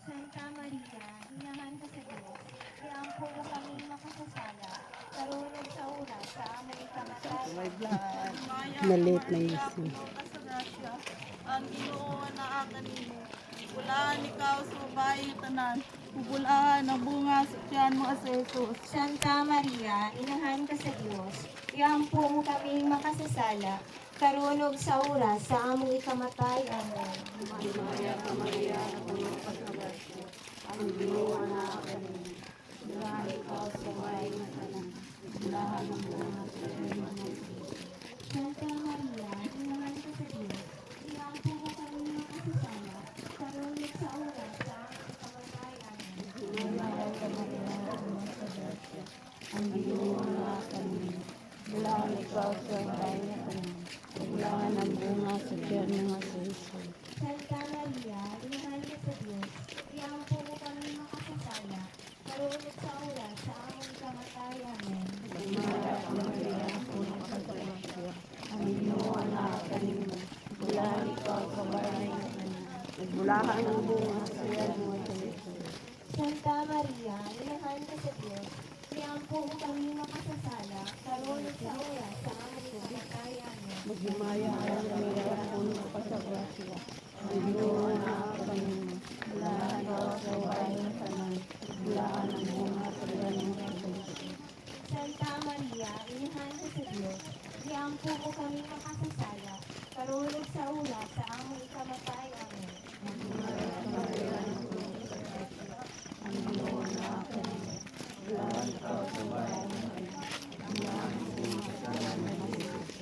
Santa Maria, inahan ka sa Diyos, iampo mo kami makasasala, karunong sa oras sa aming kamatayan. Nalit na yun. Ang Ginoo na kanimo. Bulaan ikaw sa babae tanan. Bubulaan ang bunga sa tiyan mo sa Jesus. Santa Maria, inahan ka sa Diyos, iampo mo kami makasasala, karunong sa oras sa aming ikamatay. Amen. Maria ka Maria, napuno ka sa grasya. Ang Ginoo na kanimo. Bulaan ikaw sa babae na tanan. Bulaan ang bunga sa tiyan mo sa Jesus. Santa Maria, inahan ka sa Diyos, iampo mo kami makasasala, karunong sa oras sa aming ikamatay. Amen. Maria ka Maria, napuno ka sa grasya. Ang Ginoo na kanimo. Bulaan ikaw sa babae na tanan. Bulaan ang bunga sa tiyan mo sa Jesus. Santa Maria, inahan ka sa Diyos, iampo mo kami makasasala, karunong sa oras sa aming ikamatay. Amen. Maria ka Maria, napuno ka sa grasya. Ang Ginoo na kanimo. Bulaan ikaw sa babae na tanan. Nagbulahan ang bunga sa tiyan mo sa Jesus. Santa Maria, inahan ka sa Diyos, iampo mo kami makasasala, karunong sa oras sa aming ikamatay. Amen. Magmaya ka Maria, puno ka sa grasya. Ang Ginoo na kanimo. Bulaan ikaw sa babae na tanan. Bulaan ang bunga sa tiyan mo sa Jesus. Santa Maria, inahan ka sa Diyos, iampo mo kami makasasala, karunong sa oras sa aming ikamatay. Amen. Ang Ginoo na kanimo. Bulaan ikaw sa babae na tanan. Bulaan ang bunga sa tiyan mo sa Jesus.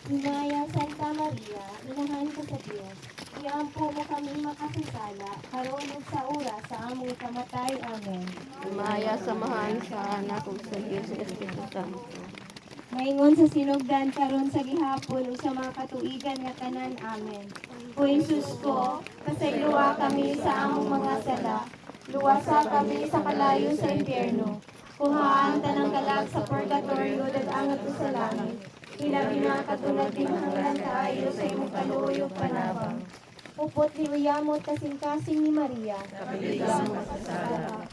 Hinaya Santa Maria, inahan ka sa Diyos, iampo mo kami makasasala, karunong sa oras sa aming kamatay. Amen. Umaya samahan sa anak ug sa Dios sa Espiritu Santo. Maingon sa sinugdan karon sa gihapon ug sa mga katuigan nga tanan. Amen. O Jesus ko, pasayloa kami sa among mga sala, luwasa kami sa kalayo sa impyerno, kuhaan tanang kalag sa purgatorio dadangat sa langit. Ilabi na katulad din hanglan kaayo sa imong kaluyog panabang. Upot liwayamot kasing-kasing ni Maria. Kapiligam mo sa sala.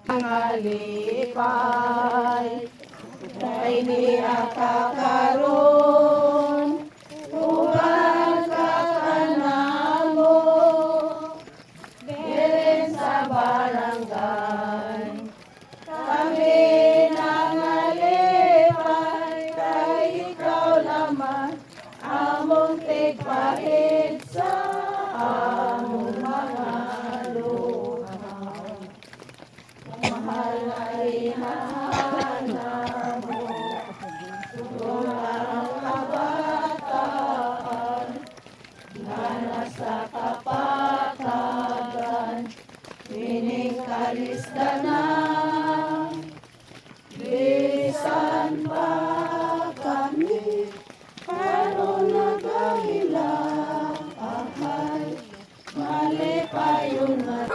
Ang alipay, kay niya kakaroon, uban ka kanamo, birin sa barangay. Kami nang alipay, kay ikaw naman, among tigpahit sa among mga luha. Mahal na hinahanap mo, kung ang kabataan na nasa kapatagan, piningkalis na bisan pa kami, pero nagahila, ahay, mali pa yun at